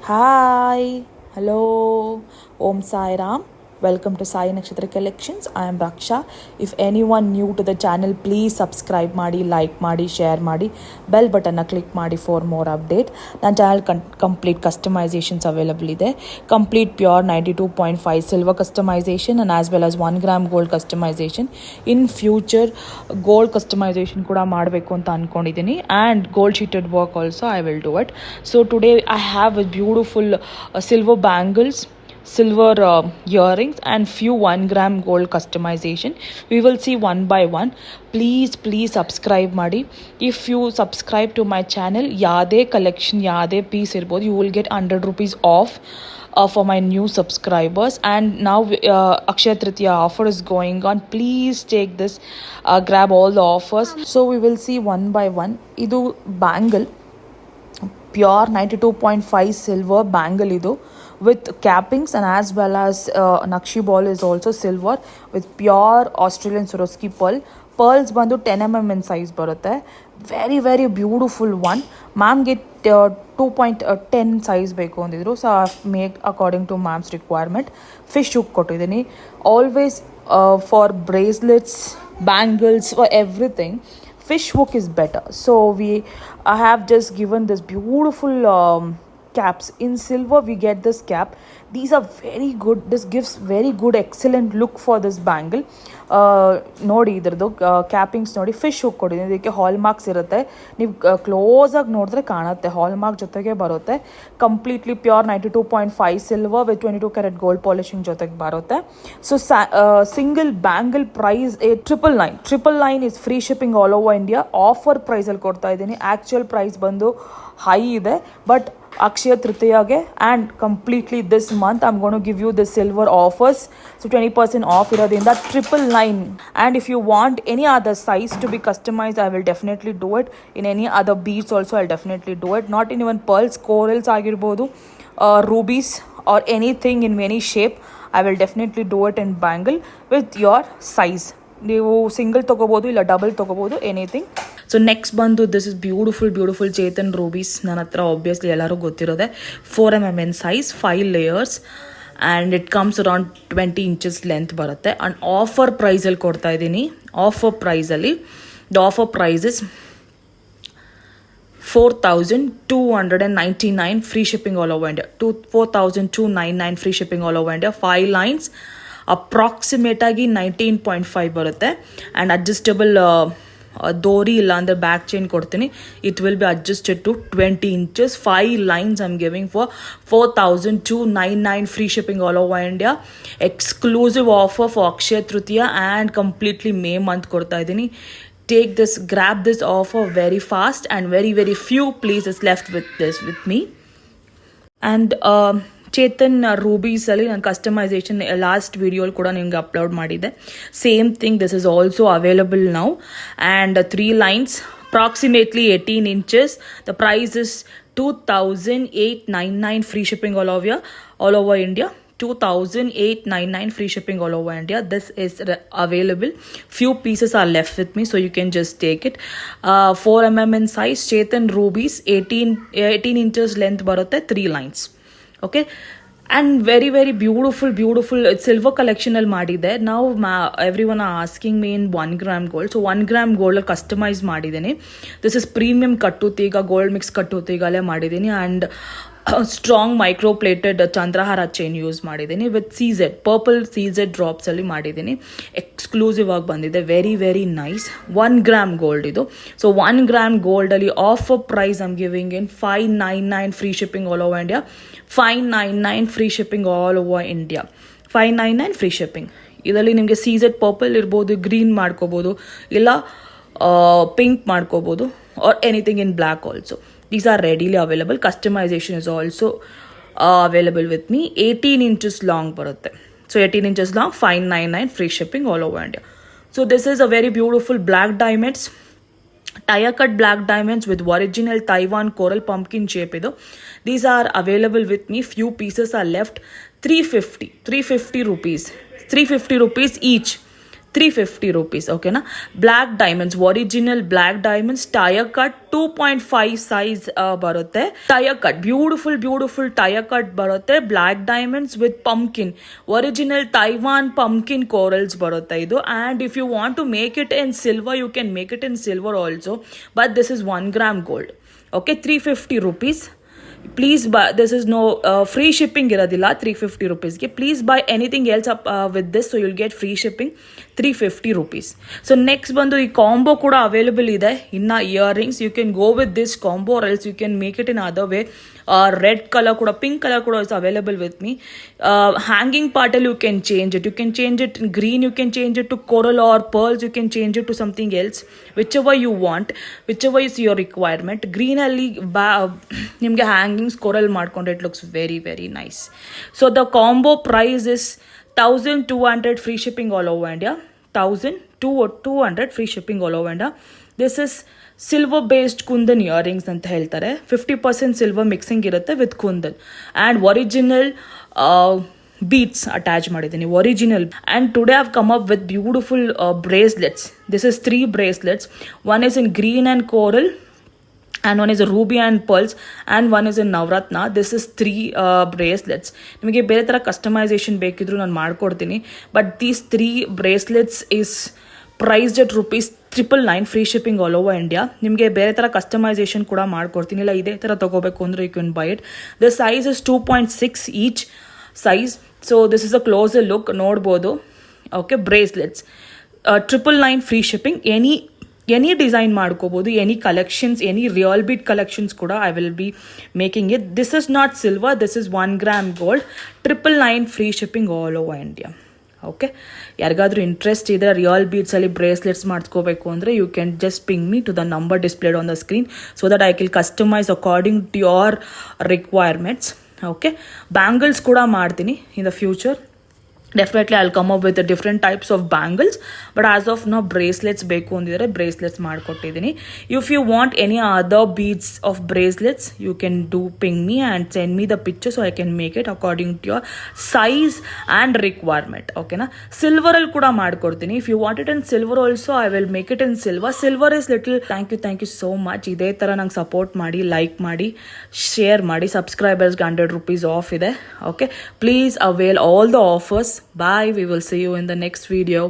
Hi, hello, Om Sai Ram. Welcome to Sai Nakshatra Collections. I am Raksha. If anyone new to the channel, please subscribe ಮಾಡಿ, like ಮಾಡಿ, share ಮಾಡಿ, bell button click ಮಾಡಿ for more update. ನನ್ನ channel complete customizations available ಇದೆ. Complete pure 92.5 silver customization and as well as 1 gram gold customization. In future, gold customization ಕೂಡ ಮಾಡಬೇಕು ಅಂತ ಅನ್ಕೊಂಡಿದ್ದೀನಿ and gold sheeted work also I will do it. So today I have a beautiful silver bangles, silver earrings and few 1 gram gold customization. We will see one by one. Please subscribe ಮಾಡಿ. If you subscribe to my channel, ಯಾದೇ collection ಯಾದೇ piece ಇರ್ಬೋದು, you will get 100 rupees off for my new subscribers. And now Akshaya Tritiya offer is going on. Please take this, grab all the offers. So we will see one by one. ಇದು bangle, pure 92.5 silver bangle idu with cappings and as well as Nakshi ball is also silver with pure Australian Swarovski pearls bandu 10 mm in size barutte. Very beautiful one. Ma'am get 2.10 size ಬೇಕು ಅಂದಿದ್ರು, so make according to ma'am's requirement. Fish hook ಕೊಟ್ಟಿದ್ದೀನಿ. Always for bracelets, bangles, for everything fish hook is better. So I have just given this beautiful caps in silver. We get this cap. These are very good. This gives very good excellent look for this bangle. ನೋಡಿ ಇದ್ರದ್ದು ಕ್ಯಾಪಿಂಗ್ಸ್ ನೋಡಿ, fish hook ಕೊಟ್ಟಿದ್ದೀನಿ. ಇದಕ್ಕೆ ಹಾಲ್ marks ಇರುತ್ತೆ. ನೀವು ಕ್ಲೋಸಾಗಿ ನೋಡಿದ್ರೆ ಕಾಣುತ್ತೆ, ಹಾಲ್ mark ಜೊತೆಗೆ ಬರುತ್ತೆ. Completely pure 92.5 silver with 22 carat gold polishing ಜೊತೆಗೆ ಬರುತ್ತೆ. So single bangle price 999 is free shipping all over India. Offer ಪ್ರೈಸಲ್ಲಿ ಕೊಡ್ತಾ ಇದ್ದೀನಿ. ಆ್ಯಕ್ಚುಯಲ್ ಪ್ರೈಸ್ ಬಂದು ಹೈ ಇದೆ, ಬಟ್ Akshaya Tritiyaಗೆ and completely this month I'm going to give you the silver offers. So 20% off irodinda 999. And if you want any other size to be customized, I will definitely do it. In any other beads also I'll definitely do it. Not in even pearls, corals agirbodu, rubies or anything in any shape, I will definitely do it in bangle with your size. ನೀವು single ತೊಗೋಬೋದು, ಇಲ್ಲ double ತೊಗೋಬೋದು, anything. So next ಬಂದು this is beautiful Chetan rubies. ನನ್ನ ಹತ್ರ obviously ಎಲ್ಲರೂ ಗೊತ್ತಿರೋದೆ. 4 mm in size, 5 layers and it comes around 20 inches length ಬರುತ್ತೆ. ಆ್ಯಂಡ್ ಆಫರ್ ಪ್ರೈಸಲ್ಲಿ ಕೊಡ್ತಾ ಇದ್ದೀನಿ. ಆಫರ್ ಪ್ರೈಸಲ್ಲಿ the offer price is 4,299 free shipping all over India. 4,299 free shipping all over India. 5 lines, approximate ಆಗಿ 19.5 ಬರುತ್ತೆ. ಆ್ಯಂಡ್ ಅಡ್ಜಸ್ಟಬಲ್ ದೋರಿ ಇಲ್ಲ ಅಂದರೆ ಬ್ಯಾಕ್ ಚೈನ್ ಕೊಡ್ತೀನಿ. It will be adjusted to 20 inches. 5 lines I am giving for 4,299 free shipping all over India. Exclusive offer for Akshaya Tritiya and completely May month ಕೊಡ್ತಾ ಇದ್ದೀನಿ. Take this, grab this offer very fast, and very few places left with me. And Chetan ರೂಬೀಸಲ್ಲಿ ನಾನು customisation last ವಿಡಿಯೋಲಿ ಕೂಡ ನಿಮ್ಗೆ upload ಮಾಡಿದ್ದೆ. Same thing, this is also available now. And 3 lines, approximately 18 inches. The price is 2,899 free shipping all over India. 2,899 free shipping all over India. This is available. Few pieces are left with me, so you can just take it. 4 mm in size, Chetan rubies, 18 inches length barutte, 3 lines. Okay, and very beautiful silver collection ಅಲ್ಲಿ ಮಾಡಿದೆ. ನಾವು everyone are asking me in 1 gram gold. So 1 gram gold customise ಮಾಡಿದ್ದೀನಿ. This is premium ಕಟ್ಟುತ್ತೀಗ, gold mix ಕಟ್ಟುತ್ತೀಗಲೇ ಮಾಡಿದ್ದೀನಿ. And strong micro plated ಚಂದ್ರಹಾರ chain use ಮಾಡಿದ್ದೀನಿ with CZ purple CZ ಡ್ರಾಪ್ಸಲ್ಲಿ ಮಾಡಿದ್ದೀನಿ. ಎಕ್ಸ್ಕ್ಲೂಸಿವ್ ಆಗಿ ಬಂದಿದೆ. Very nice. 1 gram ಗೋಲ್ಡ್ ಇದು. ಸೊ 1 gram ಗೋಲ್ಡಲ್ಲಿ offer price I'm giving in 599 free shipping all over India. 599 free shipping all over India. 599 free shipping. ಇದರಲ್ಲಿ ನಿಮಗೆ CZ ಪರ್ಪಲ್ ಇರ್ಬೋದು, ಗ್ರೀನ್ ಮಾಡ್ಕೋಬೋದು, ಇಲ್ಲ ಪಿಂಕ್ ಮಾಡ್ಕೋಬೋದು, or anything in black also. These are readily available. Customization is also available with me. 18 inches long barutte. So 18 inches long, 599 free shipping all over India. So this is a very beautiful black diamonds, tire cut black diamonds with original Taiwan coral pumpkin shape idu. These are available with me. Few pieces are left. 350 rupees. 350 rupees each. 350 rupees. ಓಕೆನಾ. Black diamonds, original black diamonds, tyre cut 2.5 size ಬರುತ್ತೆ. Tyre cut beautiful tyre cut ಬರುತ್ತೆ. Black diamonds with pumpkin, original Taiwan pumpkin corals ಬರುತ್ತೆ ಇದು. And if you want to make it in silver, you can make it in silver also, but this is 1 gram gold. Okay, 350 rupees. Please buy, this is no free shipping ಇರೋದಿಲ್ಲ 350 rupeesಗೆ. Please buy anything else up with this, so you'll get free shipping 350 rupees. So next ಬಂದು ಈ combo ಕೂಡ available ಇದೆ. ಇನ್ನು earrings, you can go with this combo or else you can make it in other way. Red colour ಕೂಡ, pink colour ಕೂಡ is available with me. Hanging ಪಾರ್ಟಲ್ಲಿ you can change it in green, you can change it to coral or pearls, you can change it to something else, whichever you want, whichever is your requirement. Green ಅಲ್ಲಿ ನಿಮಗೆ hangings coral ಮಾಡ್ಕೊಂಡ್ರೆ it looks very very nice. So the combo price is 1200 free shipping all over India. 1200 free shipping all over India. This is silver based kundan earrings ಅಂತ ಹೇಳ್ತಾರೆ. 50% silver mixing ಇರುತ್ತೆ with kundan and original beads attach ಮಾಡಿದ್ದೀನಿ, ಒರಿಜಿನಲ್. And today I've come up with beautiful bracelets. This is 3 bracelets. One is in green and coral, and one is a ruby and pearls, and one is in navratna. This is 3 bracelets. ನಿಮಗೆ ಬೇರೆ ಥರ customisation ಬೇಕಿದ್ರು ನಾನು ಮಾಡ್ಕೊಡ್ತೀನಿ, but these 3 bracelets is priced at ₹999 free shipping all over India. ನಿಮಗೆ ಬೇರೆ ಥರ customisation ಕೂಡ ಮಾಡ್ಕೊಡ್ತೀನಿ. ಇಲ್ಲ ಇದೇ ಥರ ತೊಗೋಬೇಕು ಅಂದರೆ you can buy it. The size is 2.6 each size. So this is a closer look, ನೋಡ್ಬೋದು. Okay, bracelets 999 free shipping. Any design ಮಾಡ್ಕೋಬೋದು, any collections, any real bead collections ಕೂಡ I will be making it. This is not silver, this is 1 gram gold. 999 free shipping all over India. Okay, ಯಾರಿಗಾದ್ರೂ interest ಇದೆ real ಬೀಡ್ಸಲ್ಲಿ bracelets ಮಾಡಿಸ್ಕೋಬೇಕು ಅಂದರೆ you can just ping me to the number displayed on the screen so that I will customize according to your requirements. Okay, bangles ಕೂಡ ಮಾಡ್ತೀನಿ in the future. Definitely I'll come up with different types of bangles, but as of now bracelets ಬೇಕು ಅಂದಿದ್ರೆ bracelets ಮಾಡಿಕೊಟ್ಟಿದ್ದೀನಿ. If you want any other beads of bracelets you can do ping me and send me the picture so I can make it according to your size and requirement. ಓಕೆನಾ. ಸಿಲ್ವರಲ್ಲಿ ಕೂಡ ಮಾಡ್ಕೊಡ್ತೀನಿ. If you want it in silver also I will make it in silver. Silver is little. Thank you so much. ಇದೇ ಥರ ನಂಗೆ support ಮಾಡಿ, like ಮಾಡಿ, share ಮಾಡಿ. ಸಬ್ಸ್ಕ್ರೈಬರ್ಸ್ಗೆ ₹100 ಆಫ್ ಇದೆ. Okay, please avail all the offers. Bye. We will see you in the next video.